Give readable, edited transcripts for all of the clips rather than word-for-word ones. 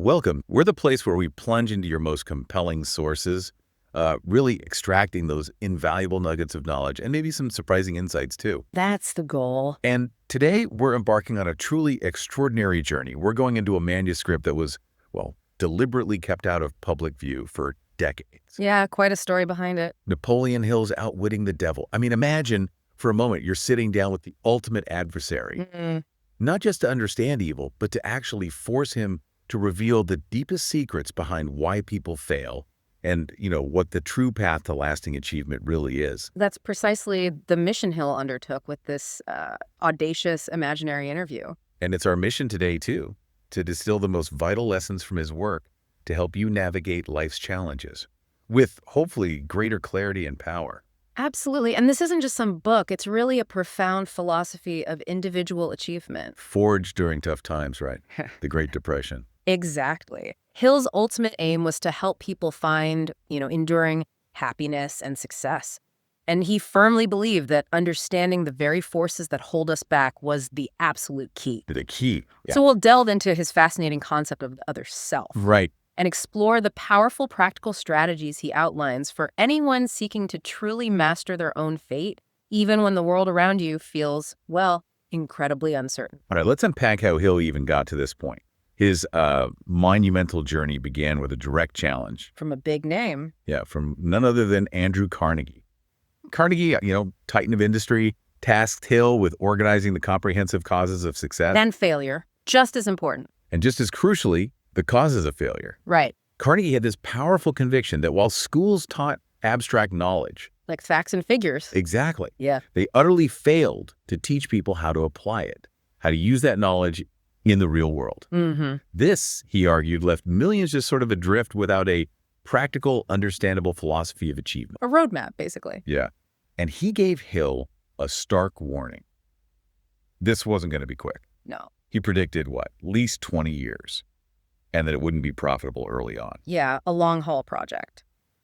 Welcome. We're the place where we plunge into your most compelling sources, really extracting those invaluable nuggets of knowledge and maybe some surprising insights too. That's the goal. And today we're embarking on a truly extraordinary journey. We're going into a manuscript that was, well, deliberately kept out of public view for decades. Yeah, quite a story behind it. Napoleon Hill's Outwitting the Devil. I mean, imagine for a moment you're sitting down with the ultimate adversary, not just to understand evil, but to actually force him to reveal the deepest secrets behind why people fail and, what the true path to lasting achievement really is. That's precisely the mission Hill undertook with this audacious imaginary interview. And it's our mission today, too, to distill the most vital lessons from his work to help you navigate life's challenges with, hopefully, greater clarity and power. Absolutely. And this isn't just some book. It's really a profound philosophy of individual achievement. Forged during tough times, right? The Great Depression. Exactly. Hill's ultimate aim was to help people find, enduring happiness and success. And he firmly believed that understanding the very forces that hold us back was the absolute key. The key. Yeah. So we'll delve into his fascinating concept of the other self. Right. And explore the powerful practical strategies he outlines for anyone seeking to truly master their own fate, even when the world around you feels, well, incredibly uncertain. All right, let's unpack how Hill even got to this point. His monumental journey began with a direct challenge. From a big name. Yeah, from none other than Andrew Carnegie. Carnegie, titan of industry, tasked Hill with organizing the comprehensive causes of success. Then failure, just as important. And just as crucially, the causes of failure. Right. Carnegie had this powerful conviction that while schools taught abstract knowledge, like facts and figures. Exactly. Yeah. They utterly failed to teach people how to apply it, how to use that knowledge in the real world. This, he argued, left millions just sort of adrift without a practical, understandable philosophy of achievement. A roadmap, basically. Yeah. And he gave Hill a stark warning. This wasn't going to be quick. No. He predicted, at least 20 years, and that it wouldn't be profitable early on. Yeah, a long-haul project.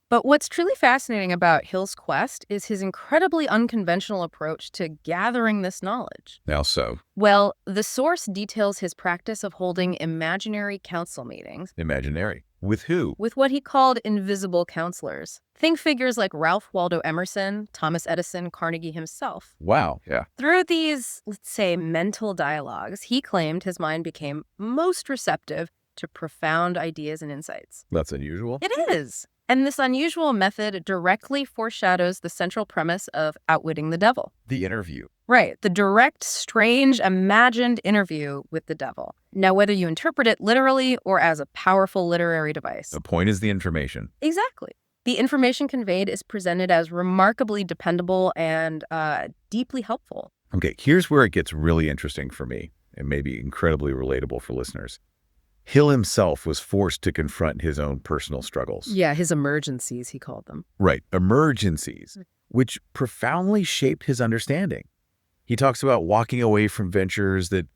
But what's truly fascinating about Hill's quest is his incredibly unconventional approach to gathering this knowledge. How so? Well, the source details his practice of holding imaginary council meetings. Imaginary? With who? With what he called invisible counselors. Think figures like Ralph Waldo Emerson, Thomas Edison, Carnegie himself. Wow, yeah. Through these, let's say, mental dialogues, he claimed his mind became most receptive to profound ideas and insights. That's unusual. It is. And this unusual method directly foreshadows the central premise of Outwitting the Devil. The interview. Right. The direct, strange, imagined interview with the devil. Now, whether you interpret it literally or as a powerful literary device. The point is the information. Exactly. The information conveyed is presented as remarkably dependable and deeply helpful. Okay, here's where it gets really interesting for me and maybe incredibly relatable for listeners. Hill himself was forced to confront his own personal struggles. Yeah, his emergencies, he called them. Right, emergencies, which profoundly shaped his understanding. He talks about walking away from ventures that,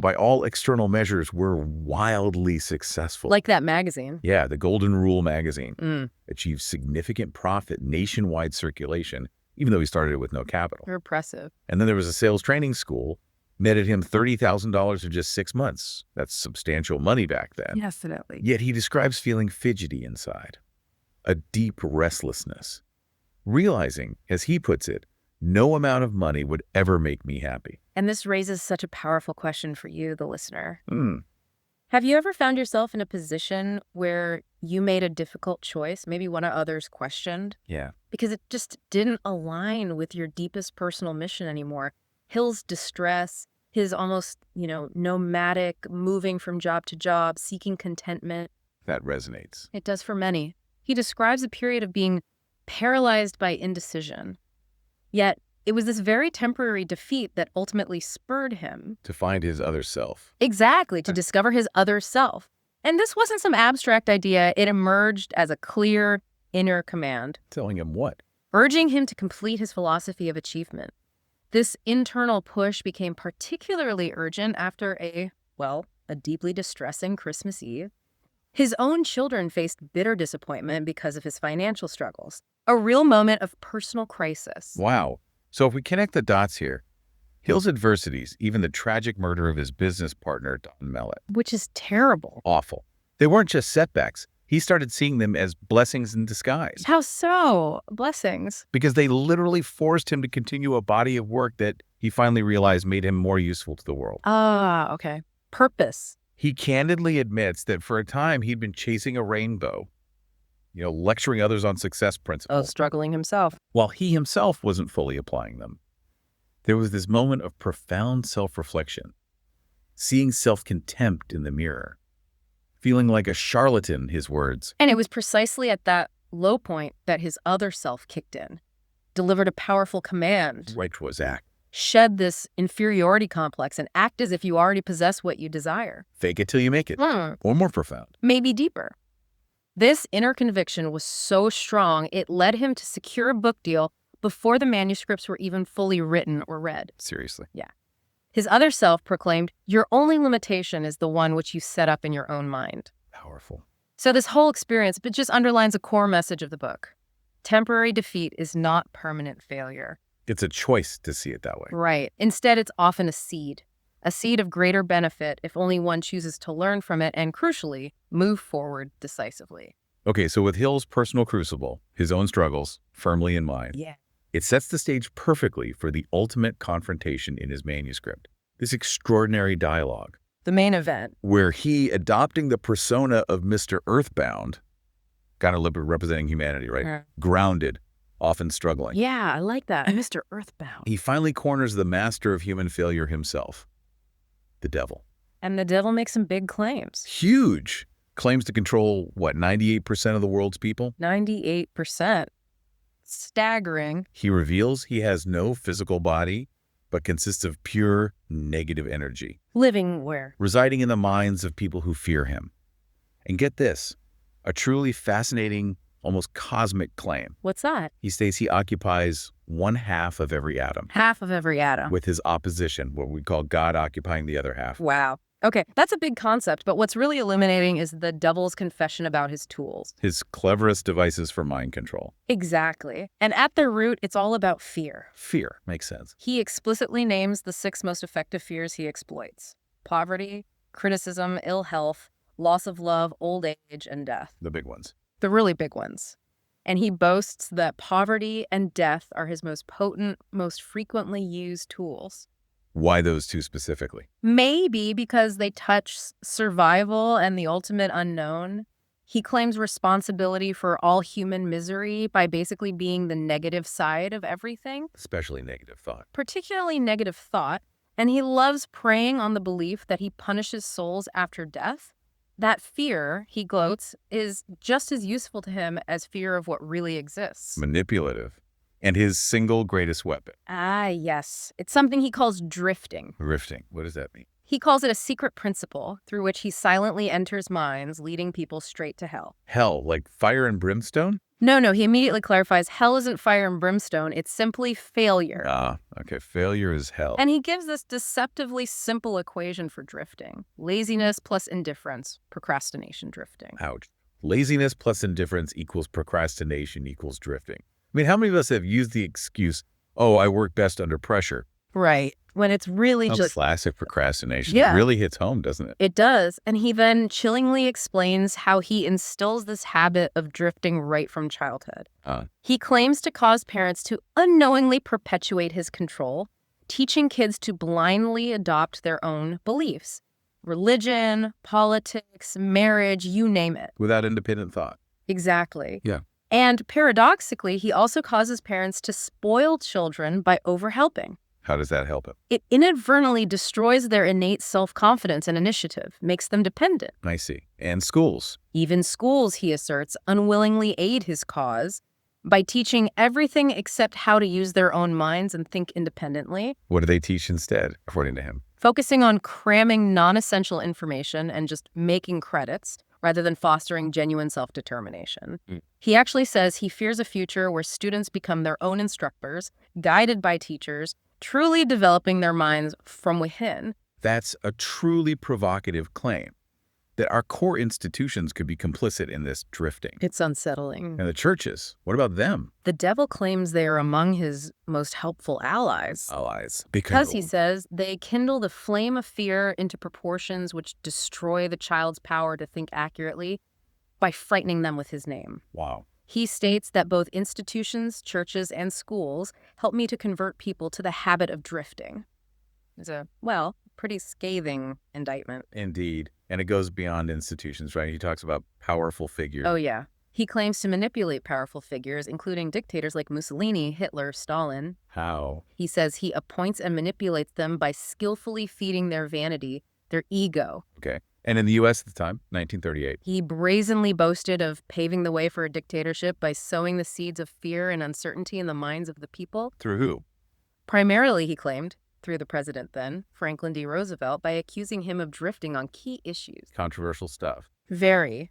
by all external measures were wildly successful. Like that magazine. Yeah, the Golden Rule magazine achieved significant profit, nationwide circulation, even though he started it with no capital. Impressive. And then there was a sales training school, netted him $30,000 in just 6 months. That's substantial money back then. Definitely. Yet he describes feeling fidgety inside, a deep restlessness, realizing, as he puts it, no amount of money would ever make me happy. And this raises such a powerful question for you, the listener. Have you ever found yourself in a position where you made a difficult choice, maybe one of others questioned? Yeah. Because it just didn't align with your deepest personal mission anymore. Hill's distress, his almost, nomadic, moving from job to job, seeking contentment. That resonates. It does for many. He describes a period of being paralyzed by indecision. Yet, it was this very temporary defeat that ultimately spurred him. To find his other self. Exactly, to discover his other self. And this wasn't some abstract idea. It emerged as a clear inner command. Telling him what? Urging him to complete his philosophy of achievement. This internal push became particularly urgent after a deeply distressing Christmas Eve. His own children faced bitter disappointment because of his financial struggles, a real moment of personal crisis. Wow. So if we connect the dots here, Hill's adversities, even the tragic murder of his business partner, Don Mellett. Which is terrible. Awful. They weren't just setbacks. He started seeing them as blessings in disguise. How so? Blessings. Because they literally forced him to continue a body of work that he finally realized made him more useful to the world. Ah, okay. Purpose. He candidly admits that for a time he'd been chasing a rainbow, lecturing others on success principles, Struggling himself. while he himself wasn't fully applying them. There was this moment of profound self-reflection, seeing self-contempt in the mirror, feeling like a charlatan, his words. And it was precisely at that low point that his other self kicked in, delivered a powerful command. Right to his act. Shed this inferiority complex and act as if you already possess what you desire. Fake it till you make it. Or more profound. Maybe deeper. This inner conviction was so strong, it led him to secure a book deal before the manuscripts were even fully written or read. Seriously. Yeah. His other self proclaimed, "Your only limitation is the one which you set up in your own mind." Powerful. So this whole experience just underlines a core message of the book. Temporary defeat is not permanent failure. It's a choice to see it that way. Right. Instead, it's often a seed of greater benefit if only one chooses to learn from it and, crucially, move forward decisively. Okay, so with Hill's personal crucible, his own struggles, firmly in mind, it sets the stage perfectly for the ultimate confrontation in his manuscript. This extraordinary dialogue. The main event. Where he, adopting the persona of Mr. Earthbound, kind of representing humanity, right? Grounded, often struggling. Yeah, I like that. Mr. Earthbound. He finally corners the master of human failure himself, the devil. And the devil makes some big claims. Huge. Claims to control, 98% of the world's people? 98%. Staggering. He reveals he has no physical body, but consists of pure negative energy. Living where? Residing in the minds of people who fear him. And get this, a truly fascinating, almost cosmic claim. What's that? He states he occupies 1/2 of every atom. Half of every atom. With his opposition, what we call God occupying the other half. Wow. Okay, that's a big concept, but what's really illuminating is the devil's confession about his tools. His cleverest devices for mind control. Exactly. And at their root, it's all about fear. Fear. Makes sense. He explicitly names the 6 most effective fears he exploits: poverty, criticism, ill health, loss of love, old age, and death. The big ones. The really big ones. And he boasts that poverty and death are his most potent, most frequently used tools. Why those two specifically? Maybe because they touch survival and the ultimate unknown. He claims responsibility for all human misery by basically being the negative side of everything. Especially negative thought. Particularly negative thought. And he loves preying on the belief that he punishes souls after death. That fear, he gloats, is just as useful to him as fear of what really exists. Manipulative. And his single greatest weapon. Ah, yes. It's something he calls drifting. Drifting. What does that mean? He calls it a secret principle through which he silently enters minds, leading people straight to hell. Hell, like fire and brimstone? No, he immediately clarifies hell isn't fire and brimstone, it's simply failure. Ah, okay, failure is hell. And he gives this deceptively simple equation for drifting. Laziness plus indifference, procrastination drifting. Ouch. Laziness plus indifference equals procrastination equals drifting. I mean, how many of us have used the excuse, oh, I work best under pressure? Right. When it's really just... Classic procrastination. Yeah. It really hits home, doesn't it? It does. And he then chillingly explains how he instills this habit of drifting right from childhood. He claims to cause parents to unknowingly perpetuate his control, teaching kids to blindly adopt their own beliefs. Religion, politics, marriage, you name it. Without independent thought. Exactly. Yeah. And paradoxically, he also causes parents to spoil children by overhelping. How does that help him? It inadvertently destroys their innate self-confidence and initiative, makes them dependent. I see. And schools. Even schools, he asserts, unwillingly aid his cause by teaching everything except how to use their own minds and think independently. What do they teach instead, according to him? Focusing on cramming non-essential information and just making credits, rather than fostering genuine self-determination. He actually says he fears a future where students become their own instructors, guided by teachers, truly developing their minds from within. That's a truly provocative claim. that our core institutions could be complicit in this drifting. It's unsettling. And the churches, what about them? The devil claims they are among his most helpful allies. Allies. Because he says they kindle the flame of fear into proportions which destroy the child's power to think accurately by frightening them with his name. Wow. He states that both institutions, churches, and schools help me to convert people to the habit of drifting. It's a, well, pretty scathing indictment. Indeed. And it goes beyond institutions, right? He talks about powerful figures. Oh, yeah. He claims to manipulate powerful figures, including dictators like Mussolini, Hitler, Stalin. How? He says he appoints and manipulates them by skillfully feeding their vanity, their ego. Okay. And in the U.S. at the time, 1938. He brazenly boasted of paving the way for a dictatorship by sowing the seeds of fear and uncertainty in the minds of the people. Through who? Primarily, he claimed, through the president then, Franklin D. Roosevelt, by accusing him of drifting on key issues. Controversial stuff. Very.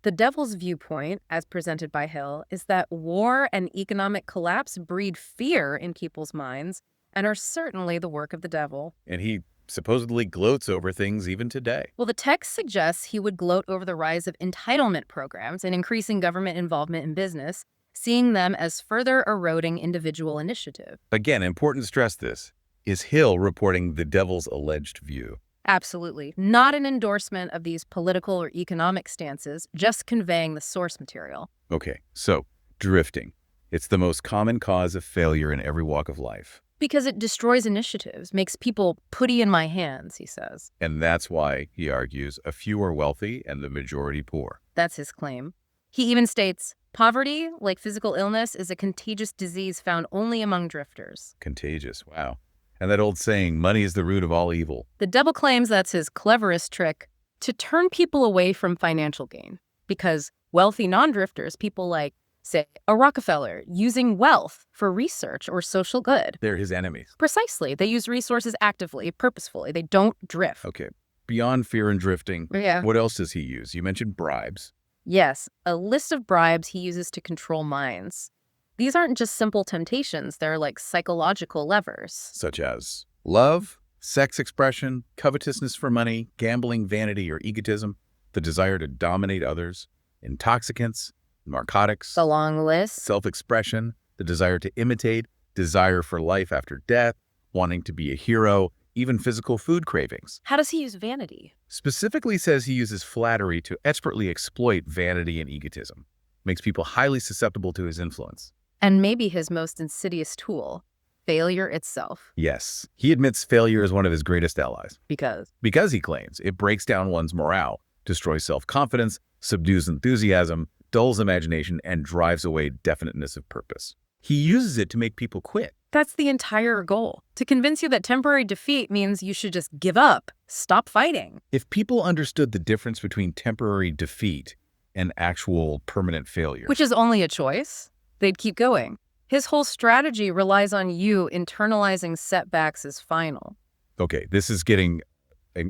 The devil's viewpoint, as presented by Hill, is that war and economic collapse breed fear in people's minds and are certainly the work of the devil. And he supposedly gloats over things even today. Well, the text suggests he would gloat over the rise of entitlement programs and increasing government involvement in business, seeing them as further eroding individual initiative. Again, important to stress this. Is Hill reporting the devil's alleged view? Absolutely. Not an endorsement of these political or economic stances, just conveying the source material. Okay, so drifting. It's the most common cause of failure in every walk of life. Because it destroys initiatives, makes people putty in my hands, he says. And that's why, he argues, a few are wealthy and the majority poor. That's his claim. He even states, poverty, like physical illness, is a contagious disease found only among drifters. Contagious, wow. And that old saying, money is the root of all evil. The devil claims that's his cleverest trick to turn people away from financial gain. Because wealthy non-drifters, people like, say, a Rockefeller, using wealth for research or social good. They're his enemies. Precisely. They use resources actively, purposefully. They don't drift. Okay, beyond fear and drifting, Yeah. what else does he use? You mentioned bribes. Yes, a list of bribes he uses to control minds. These aren't just simple temptations, they're like psychological levers. Such as love, sex expression, covetousness for money, gambling, vanity, or egotism, the desire to dominate others, intoxicants, narcotics, The long list. self-expression, the desire to imitate, desire for life after death, wanting to be a hero, even physical food cravings. How does he use vanity? Specifically says he uses flattery to expertly exploit vanity and egotism. Makes people highly susceptible to his influence. And maybe his most insidious tool, failure itself. Yes, he admits failure is one of his greatest allies. Because he claims it breaks down one's morale, destroys self-confidence, subdues enthusiasm, dulls imagination, and drives away definiteness of purpose. He uses it to make people quit. That's the entire goal. To convince you that temporary defeat means you should just give up, stop fighting. If people understood the difference between temporary defeat and actual permanent failure. Which is only a choice, they'd keep going. His whole strategy relies on you internalizing setbacks as final. Okay, this is getting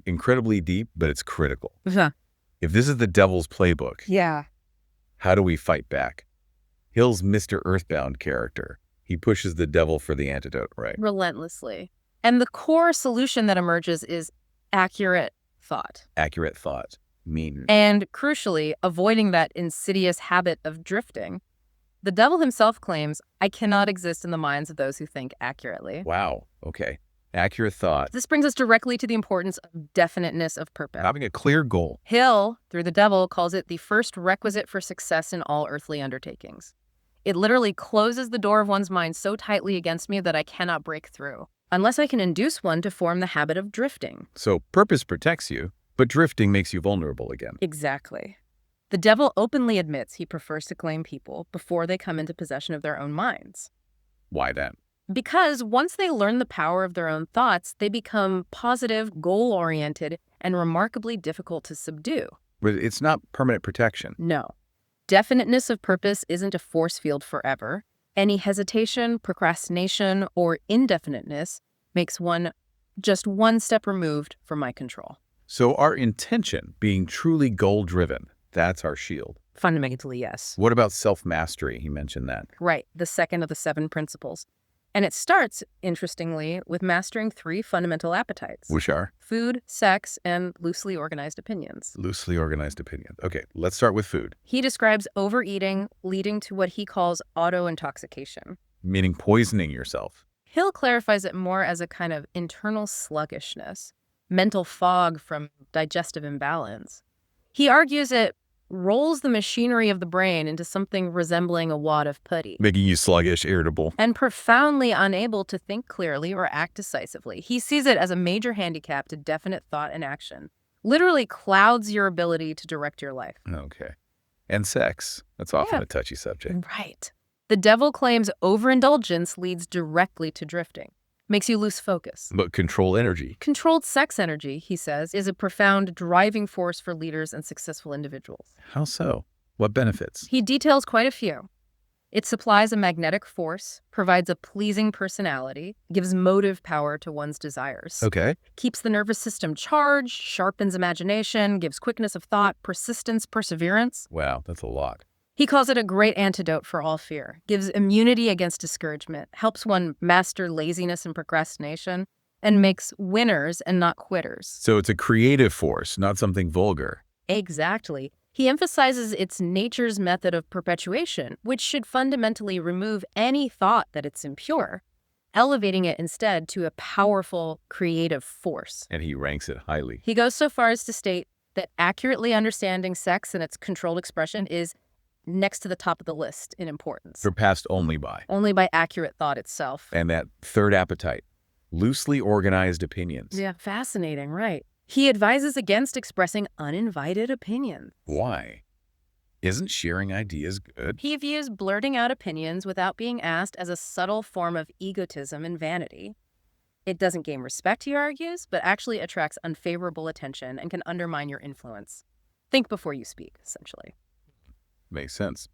incredibly deep, but it's critical. Yeah. If this is the devil's playbook, how do we fight back? Hill's Mr. Earthbound character. He pushes the devil for the antidote, right? Relentlessly. And the core solution that emerges is accurate thought. Accurate thought. Mean. And crucially, avoiding that insidious habit of drifting. The devil himself claims, I cannot exist in the minds of those who think accurately. Wow. Okay. Accurate thought. This brings us directly to the importance of definiteness of purpose. Having a clear goal. Hill, through the devil, calls it the first requisite for success in all earthly undertakings. It literally closes the door of one's mind so tightly against me that I cannot break through, unless I can induce one to form the habit of drifting. So purpose protects you, but drifting makes you vulnerable again. Exactly. The devil openly admits he prefers to claim people before they come into possession of their own minds. Why then? Because once they learn the power of their own thoughts, they become positive, goal-oriented, and remarkably difficult to subdue. But it's not permanent protection. No. Definiteness of purpose isn't a force field forever. Any hesitation, procrastination, or indefiniteness makes one just one step removed from my control. So our intention being truly goal-driven, that's our shield. Fundamentally, yes. What about self-mastery? He mentioned that. Right, the second of the 7 principles. And it starts, interestingly, with mastering 3 fundamental appetites: Which are? food, sex, and loosely organized opinions. Loosely organized opinions. Okay, let's start with food. He describes overeating leading to what he calls auto-intoxication. Meaning poisoning yourself. Hill clarifies it more as a kind of internal sluggishness, mental fog from digestive imbalance. He argues it rolls the machinery of the brain into something resembling a wad of putty, Making you sluggish, irritable. and profoundly unable to think clearly or act decisively. He sees it as a major handicap to definite thought and action. Literally clouds your ability to direct your life. Okay. And sex. That's often a touchy subject. Right. The devil claims overindulgence leads directly to drifting, makes you lose focus. But control energy. Controlled sex energy, he says, is a profound driving force for leaders and successful individuals. How so? What benefits? He details quite a few. It supplies a magnetic force, provides a pleasing personality, gives motive power to one's desires, Okay. keeps the nervous system charged, sharpens imagination, gives quickness of thought, persistence, perseverance. Wow, that's a lot. He calls it a great antidote for all fear, gives immunity against discouragement, helps one master laziness and procrastination, and makes winners and not quitters. So it's a creative force, not something vulgar. Exactly. He emphasizes its nature's method of perpetuation, which should fundamentally remove any thought that it's impure, elevating it instead to a powerful creative force. And he ranks it highly. He goes so far as to state that accurately understanding sex and its controlled expression is next to the top of the list in importance, Surpassed only by. accurate thought itself. And that third appetite. Loosely organized opinions. Yeah, fascinating, right. He advises against expressing uninvited opinions. Why? Isn't sharing ideas good? He views blurting out opinions without being asked as a subtle form of egotism and vanity. It doesn't gain respect, he argues, but actually attracts unfavorable attention and can undermine your influence. Think before you speak, essentially. Makes sense.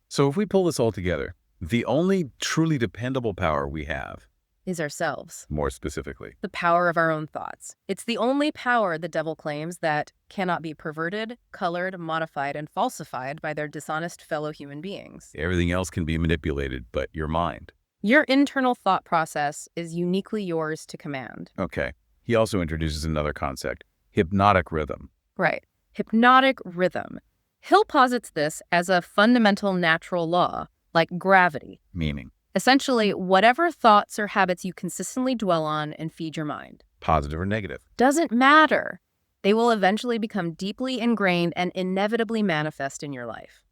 So if we pull this all together, the only truly dependable power we have, Is ourselves. more specifically, The power of our own thoughts. It's the only power, the devil claims, that cannot be perverted, colored, modified, and falsified by their dishonest fellow human beings. everything else can be manipulated, but your mind. Your internal thought process is uniquely yours to command. Okay. He also introduces another concept, hypnotic rhythm. Right. Hypnotic rhythm. Hill posits this as a fundamental natural law, like gravity. Meaning, Essentially, whatever thoughts or habits you consistently dwell on and feed your mind. positive or negative. Doesn't matter. They will eventually become deeply ingrained and inevitably manifest in your life.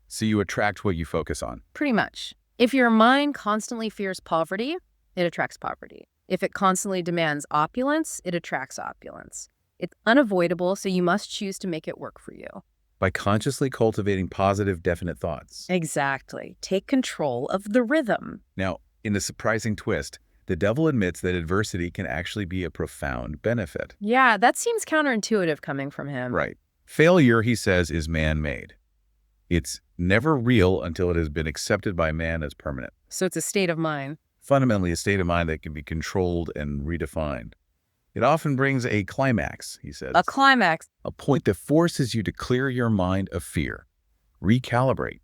So you attract what you focus on. Pretty much. If your mind constantly fears poverty, it attracts poverty. If it constantly demands opulence, it attracts opulence. It's unavoidable, so you must choose to make it work for you. By consciously cultivating positive, definite thoughts. Exactly. Take control of the rhythm. Now, in a surprising twist, the devil admits that adversity can actually be a profound benefit. Yeah, that seems counterintuitive coming from him. Right. Failure, he says, is man-made. It's never real until it has been accepted by man as permanent. So it's a state of mind. Fundamentally, a state of mind that can be controlled and redefined. It often brings a climax, he says. A climax. A point that forces you to clear your mind of fear, recalibrate,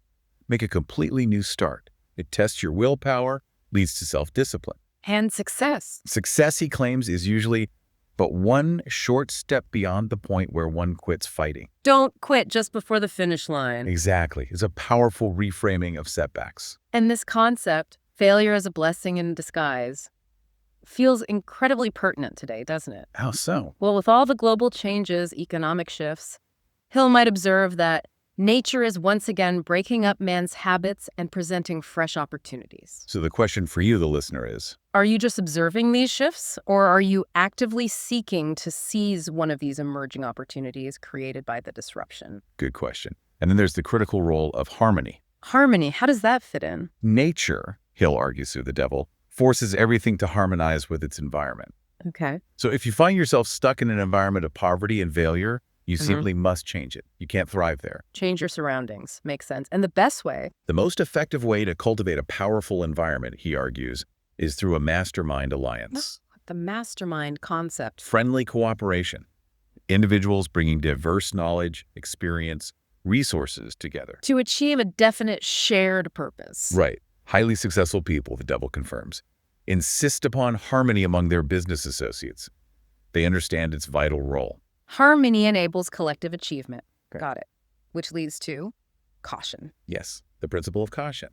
make a completely new start. It tests your willpower, leads to self-discipline. And success. Success, he claims, is usually but one short step beyond the point where one quits fighting. Don't quit just before the finish line. Exactly. It's a powerful reframing of setbacks. And this concept, failure as a blessing in disguise, feels incredibly pertinent today, doesn't it? How so? Well, with all the global changes, economic shifts, Hill might observe that nature is once again breaking up man's habits and presenting fresh opportunities. So the question for you, the listener, is, Are you just observing these shifts, or are you actively seeking to seize one of these emerging opportunities created by the disruption? good question. And then there's the critical role of harmony. Harmony, how does that fit in? Nature, Hill argues through the devil, forces everything to harmonize with its environment. Okay. So if you find yourself stuck in an environment of poverty and failure, you simply must change it. You can't thrive there. Change your surroundings. Makes sense. And the best way, The most effective way to cultivate a powerful environment, he argues, is through a mastermind alliance. the mastermind concept. Friendly cooperation. Individuals bringing diverse knowledge, experience, resources together. To achieve a definite shared purpose. Right. Highly successful people, the devil confirms, insist upon harmony among their business associates. They understand its vital role. Harmony enables collective achievement. Okay. Got it. Which leads to caution. Yes, the principle of caution.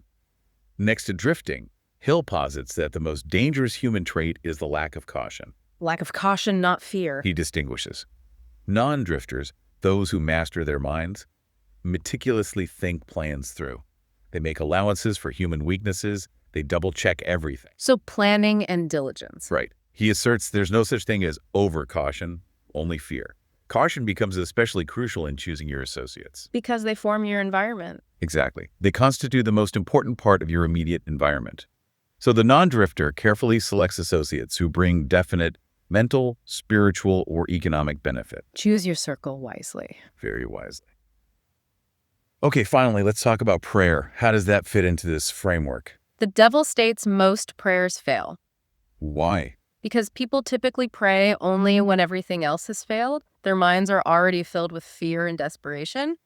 Next to drifting, Hill posits that the most dangerous human trait is the lack of caution. Lack of caution, not fear. He distinguishes. Non-drifters, those who master their minds, meticulously think plans through. They make allowances for human weaknesses. They double-check everything. So planning and diligence. Right. He asserts there's no such thing as over-caution, only fear. Caution becomes especially crucial in choosing your associates. Because they form your environment. Exactly. They constitute the most important part of your immediate environment. So the non-drifter carefully selects associates who bring definite mental, spiritual, or economic benefit. Choose your circle wisely. Very wisely. Okay, finally, let's talk about prayer. How does that fit into this framework? The devil states most prayers fail. Why? Because people typically pray only when everything else has failed. Their minds are already filled with fear and desperation.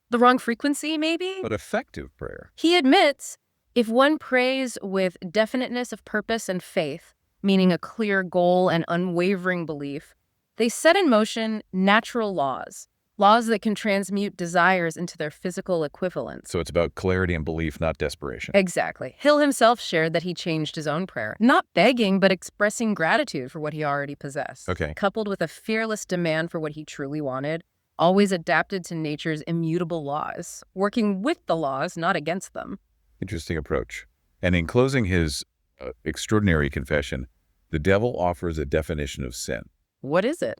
The wrong frequency, maybe? But effective prayer. He admits if one prays with definiteness of purpose and faith, meaning a clear goal and unwavering belief, they set in motion natural laws that can transmute desires into their physical equivalents. So it's about clarity and belief, not desperation. Exactly. Hill himself shared that he changed his own prayer, not begging, but expressing gratitude for what he already possessed. Okay. Coupled with a fearless demand for what he truly wanted, always adapted to nature's immutable laws, working with the laws, not against them. Interesting approach. And in closing his extraordinary confession, the devil offers a definition of sin. What is it?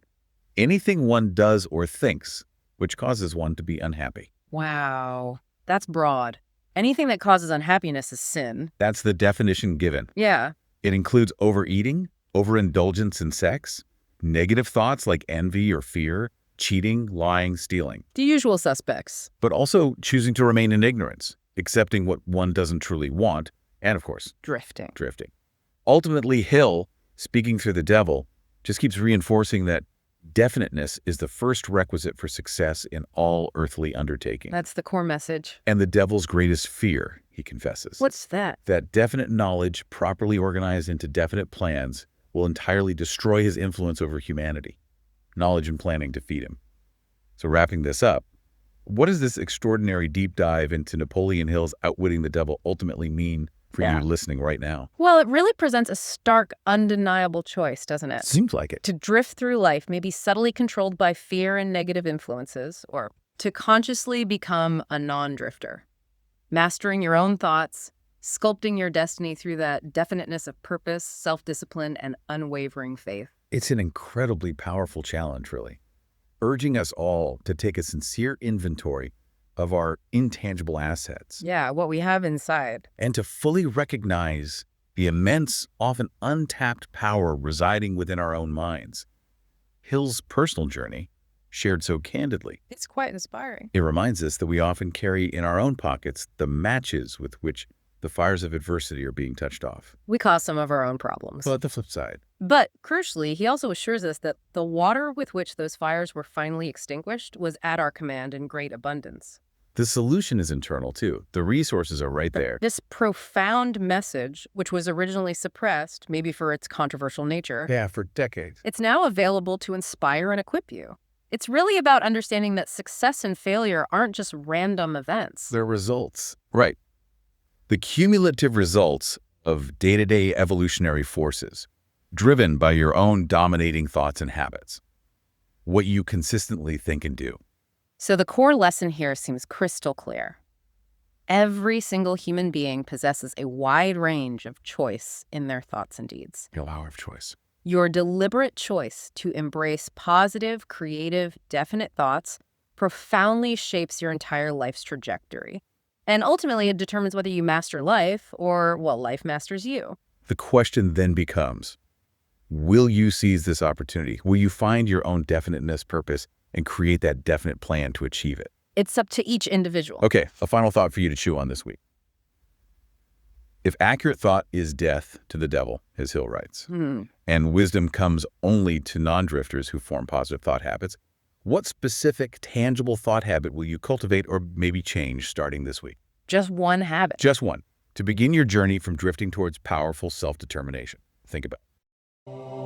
Anything one does or thinks which causes one to be unhappy. Wow. That's broad. Anything that causes unhappiness is sin. That's the definition given. Yeah. It includes overeating, overindulgence in sex, negative thoughts like envy or fear, cheating, lying, stealing. The usual suspects. But also choosing to remain in ignorance, accepting what one doesn't truly want, and of course, Drifting. Ultimately, Hill, speaking through the devil, just keeps reinforcing that definiteness is the first requisite for success in all earthly undertaking. That's the core message. And the devil's greatest fear, he confesses. What's that? That definite knowledge, properly organized into definite plans, will entirely destroy his influence over humanity. Knowledge and planning defeat him. So wrapping this up, what does this extraordinary deep dive into Napoleon Hill's Outwitting the Devil ultimately mean for you listening right now? Well, it really presents a stark, undeniable choice, doesn't it? Seems like it. To drift through life, maybe subtly controlled by fear and negative influences, or to consciously become a non-drifter. Mastering your own thoughts, sculpting your destiny through that definiteness of purpose, self-discipline, and unwavering faith. It's an incredibly powerful challenge, really, urging us all to take a sincere inventory of our intangible assets. Yeah, what we have inside. And to fully recognize the immense, often untapped power residing within our own minds. Hill's personal journey, shared so candidly. It's quite inspiring. It reminds us that we often carry in our own pockets the matches with which the fires of adversity are being touched off. We cause some of our own problems. Well, at the flip side. But crucially, he also assures us that the water with which those fires were finally extinguished was at our command in great abundance. The solution is internal, too. The resources are right there. This profound message, which was originally suppressed, maybe for its controversial nature, Yeah, for decades. it's now available to inspire and equip you. It's really about understanding that success and failure aren't just random events. They're results. Right. The cumulative results of day-to-day evolutionary forces, driven by your own dominating thoughts and habits. What you consistently think and do. So the core lesson here seems crystal clear. Every single human being possesses a wide range of choice in their thoughts and deeds. Your power of choice. Your deliberate choice to embrace positive, creative, definite thoughts profoundly shapes your entire life's trajectory. And ultimately, it determines whether you master life or, well, life masters you. The question then becomes, will you seize this opportunity? Will you find your own definiteness, purpose, and create that definite plan to achieve it? It's up to each individual. Okay, a final thought for you to chew on this week. If accurate thought is death to the devil, as Hill writes, and wisdom comes only to non-drifters who form positive thought habits, what specific, tangible thought habit will you cultivate or maybe change starting this week? Just one habit. Just one. to begin your journey from drifting towards powerful self-determination. Think about it.